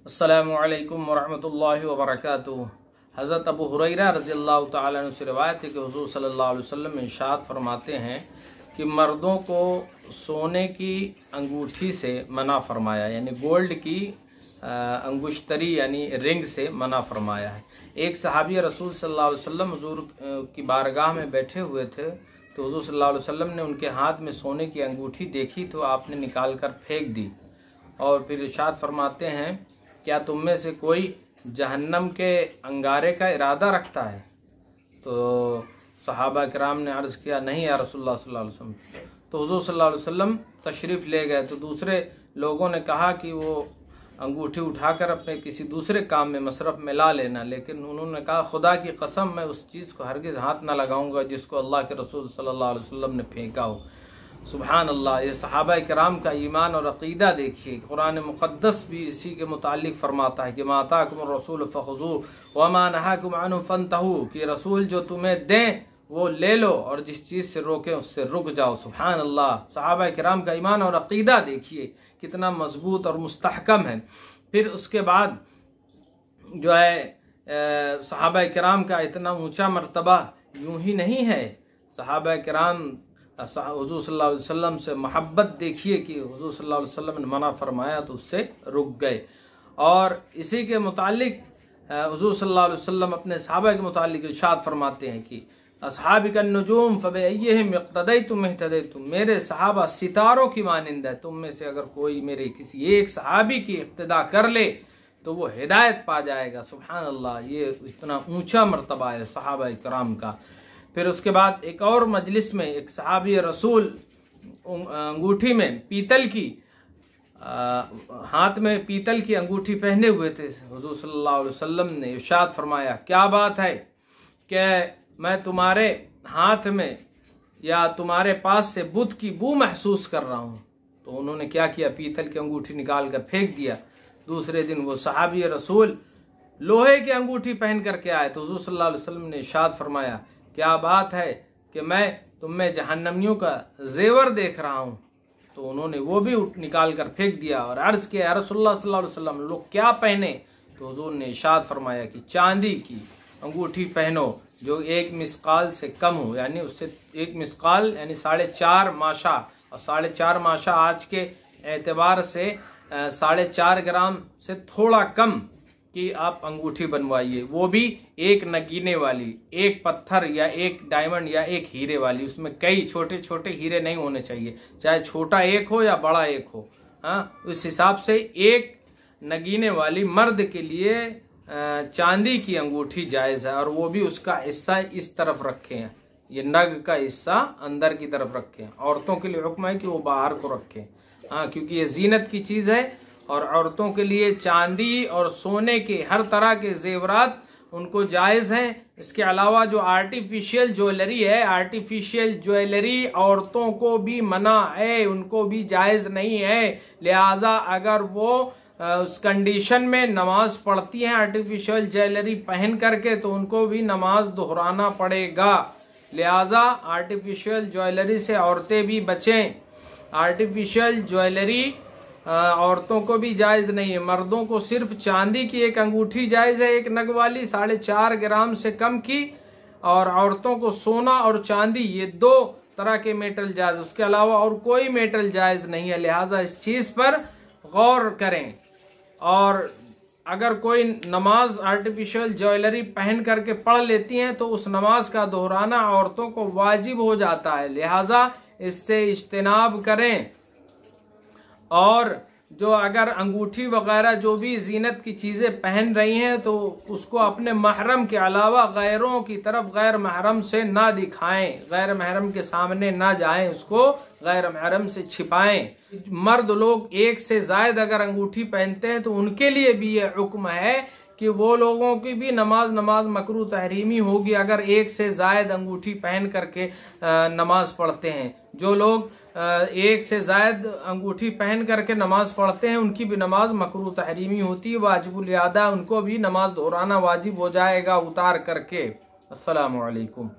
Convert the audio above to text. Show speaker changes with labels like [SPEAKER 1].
[SPEAKER 1] अस्सलामु अलैकुम वरहमतुल्लाहि वबरकातुहू। हज़रत अबू हुरैरा रज़ियल्लाहु ताला अन्हु से रिवायत है कि हुज़ूर सल्लल्लाहु अलैहि वसल्लम इरशाद फरमाते हैं कि मर्दों को सोने की अंगूठी से मना फरमाया, यानी गोल्ड की अंगुश्तरी यानी रिंग से मना फरमाया है। एक सहाबी रसूल सल्लल्लाहु अलैहि वसल्लम हुज़ूर की बारगाह में बैठे हुए थे, तो हुज़ूर सल्लल्लाहु अलैहि वसल्लम ने उनके हाथ में सोने की अंगूठी देखी तो आपने निकाल कर फेंक दी और फिर इरशाद फरमाते हैं, क्या तुम में से कोई जहन्नम के अंगारे का इरादा रखता है? तो सहाबा किराम ने अर्ज़ किया, नहीं या रसूलुल्लाह सल्लल्लाहु अलैहि वसल्लम। तो हुज़ूर सल्लल्लाहु अलैहि वसल्लम तशरीफ़ ले गए तो दूसरे लोगों ने कहा कि वो अंगूठी उठाकर अपने किसी दूसरे काम में मसरफ़ में ला लेना, लेकिन उन्होंने कहा, खुदा की कसम मैं उस चीज़ को हरगिज़ हाथ ना लगाऊंगा जिसको अल्लाह के रसूल सल्लल्लाहु अलैहि वसल्लम ने फेंका हो। सुबहान अल्लाह। ये सहाबा किराम का ईमान और अक़ीदा देखिए। कुरान मुक़द्दस भी इसी के मुतालिक फरमाता है कि मा आताकुम रसूल फ़ख़ुज़ूहु व मा नहाकुम अन्हु फ़ंतहू, कि रसूल जो तुम्हें दें वो ले लो और जिस चीज़ से रोकें उससे रुक जाओ। सुबहान अल्लाह। सहाबा किराम का ईमान और अक़ीदा देखिए कितना मजबूत और मुस्तहकम है। फिर उसके बाद जो है सहाबा किराम का इतना ऊँचा मर्तबा यूँ ही नहीं है। सहाबा किराम हुज़ूर सल्लल्लाहु अलैहि वसल्लम से मोहब्बत देखिए कि हुज़ूर सल्लल्लाहु अलैहि वसल्लम ने मना फरमाया तो उससे रुक गए। और इसी के मुतालिक हुज़ूर सल्लल्लाहु अलैहि वसल्लम अपने सहाबा के मुतालिक इरशाद फरमाते हैं कि अस्हाबिक अन्नुजूम फबिअय्यिहिम इक़्तदैतुम इह्तदैतुम, मेरे सहाबा सितारों की मानिंद है, तुम में से अगर कोई मेरे किसी एक सहाबी की इक़्तिदा कर ले तो वो हिदायत पा जाएगा। सुभान अल्लाह। ये इतना ऊँचा मर्तबा है सहाबा किराम का। फिर उसके बाद एक और मजलिस में एक सहाबी रसूल अंगूठी में पीतल की हाथ में पीतल की अंगूठी पहने हुए थे। हुज़ूर सल्लल्लाहु अलैहि वसल्लम ने इरशाद फरमाया, क्या बात है कि मैं तुम्हारे हाथ में या तुम्हारे पास से बुत की बू महसूस कर रहा हूँ। तो उन्होंने क्या किया, पीतल की अंगूठी निकाल कर फेंक दिया। दूसरे दिन वो सहाबी रसूल लोहे की अंगूठी पहन करके आए तो हुज़ूर सल्लल्लाहु अलैहि वसल्लम ने इरशाद फरमाया, क्या बात है कि मैं तुम में जहन्नमियों का जेवर देख रहा हूँ। तो उन्होंने वो भी निकाल कर फेंक दिया और अर्ज़ किया, या रसूलुल्लाह सल्लल्लाहु अलैहि वसल्लम लोग क्या पहने? तो हुज़ूर ने इरशाद फरमाया कि चांदी की अंगूठी पहनो जो एक मिसकाल से कम हो, यानी उससे एक मिसकाल यानी 4.5 माशा, और 4.5 माशा आज के एतबार से 4.5 ग्राम से थोड़ा कम कि आप अंगूठी बनवाइए, वो भी एक नगीने वाली, एक पत्थर या एक डायमंड या एक हीरे वाली। उसमें कई छोटे छोटे हीरे नहीं होने चाहिए, चाहे छोटा एक हो या बड़ा एक हो। हाँ, उस हिसाब से एक नगीने वाली मर्द के लिए चांदी की अंगूठी जायज़ है, और वो भी उसका हिस्सा इस तरफ रखें, ये नग का हिस्सा अंदर की तरफ रखें। औरतों के लिए हुक्म है कि वो बाहर को रखें। हाँ, क्योंकि ये जीनत की चीज़ है और औरतों के लिए चांदी और सोने के हर तरह के जेवरात उनको जायज़ हैं। इसके अलावा जो आर्टिफिशियल ज्वेलरी है, आर्टिफिशियल ज्वेलरी औरतों को भी मना है, उनको भी जायज़ नहीं है। लिहाजा अगर वो उस कंडीशन में नमाज पढ़ती हैं आर्टिफिशियल ज्वेलरी पहन करके तो उनको भी नमाज दोहराना पड़ेगा। लिहाजा आर्टिफिशियल ज्वेलरी से औरतें भी बचें। आर्टिफिशियल ज्वेलरी औरतों को भी जायज़ नहीं है। मर्दों को सिर्फ चांदी की एक अंगूठी जायज़ है, एक नग वाली 4.5 ग्राम से कम की, और औरतों को सोना और चांदी ये 2 तरह के मेटल जायज़, उसके अलावा और कोई मेटल जायज़ नहीं है। लिहाजा इस चीज़ पर गौर करें। और अगर कोई नमाज आर्टिफिशियल ज्वेलरी पहन करके पढ़ लेती हैं तो उस नमाज का दोहराना औरतों को वाजिब हो जाता है। लिहाजा इससे इज्तिनाब करें। और जो अगर अंगूठी वगैरह जो भी जीनत की चीज़ें पहन रही हैं तो उसको अपने महरम के अलावा गैरों की तरफ गैर महरम से ना दिखाएं, गैर महरम के सामने ना जाएं, उसको गैर महरम से छिपाएं। मर्द लोग एक से ज़ायद अगर अंगूठी पहनते हैं तो उनके लिए भी ये हुक्म है कि वो लोगों की भी नमाज मकरूह तहरीमी होगी अगर एक से ज़ायद अंगूठी पहन करके नमाज पढ़ते हैं। जो लोग एक से ज़ायद अंगूठी पहन करके नमाज पढ़ते हैं उनकी भी नमाज मकरूह तहरीमी होती है, वाजिबुल इआदा, उनको भी नमाज दोहराना वाजिब हो जाएगा उतार करके। अस्सलामु अलैकुम।